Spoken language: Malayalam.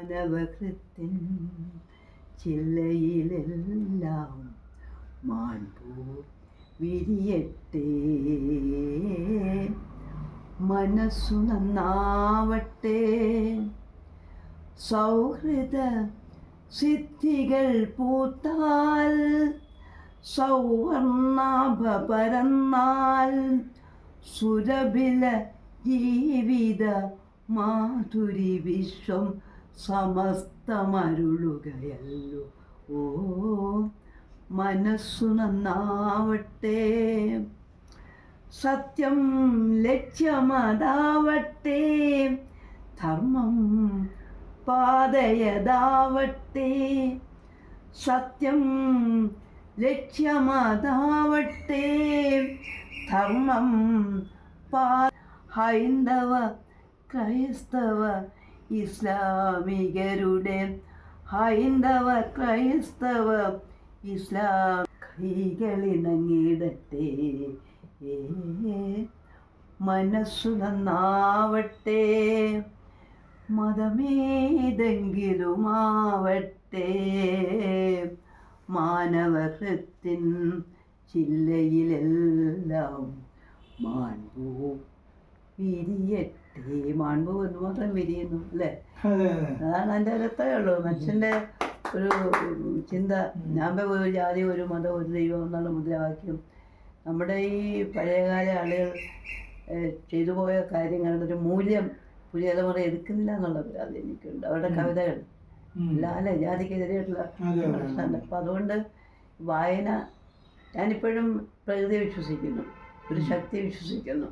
മാനവകൃത്തിൻ ചില്ലയിലെല്ലാം മാൺപൂ വിരിയട്ടെ, മനസ്സു നന്നാവട്ടെ, സൗഹൃദ സിദ്ധികൾ പൂത്താൽ, സൗവർണാഭ പരന്നാൽ, സുരഭില ജീവിത മാധുരി വിശ്വം സമസ്തമരുളുകയല്ലോ. ഓ മനസ്സു നന്നാവട്ടെ, സത്യം ലക്ഷ്യമതാവട്ടെ, ധർമ്മം പാതയതാവട്ടെ, സത്യം ലക്ഷ്യമതാവട്ടെ, ധർമ്മം ഹൈന്ദവ ക്രൈസ്തവ ഇസ്ലാമികരുടെ, ഹൈന്ദവ ക്രൈസ്തവ ഇസ്ലാം കൈകളിണങ്ങിടട്ടെ, മനസ്സു നന്നാവട്ടെ, മതമേതെങ്കിലുമാവട്ടെ, മാനവകൃത്തിൻ ചില്ലയിലെല്ലാം മാൺപൂ വിരിയട്ടെ. മാൺപൂ എന്ന് മാത്രം വിരിയുന്നു അല്ലേ? അതാണ് എൻ്റെ അർത്ഥമേ ഉള്ളൂ. മനുഷ്യൻ്റെ ഒരു ചിന്ത, ഞാൻ ഒരു ജാതി, ഒരു മതം, ഒരു ദൈവം എന്നുള്ള മുദ്രാവാക്യം നമ്മുടെ ഈ പഴയകാല ആളുകൾ ചെയ്തു പോയ കാര്യങ്ങളുടെ ഒരു മൂല്യം പുതിയ തലമുറ എടുക്കുന്നില്ല എന്നുള്ള പരാതി എനിക്കുണ്ട്. അവരുടെ കവിതകൾ അല്ലേ ജാതിക്കെതിരെയായിട്ടുള്ള പ്രശ്നമുണ്ട്. അപ്പം അതുകൊണ്ട് വായന, ഞാനിപ്പോഴും പ്രകൃതിയെ വിശ്വസിക്കുന്നു, ഒരു ശക്തിയെ വിശ്വസിക്കുന്നു.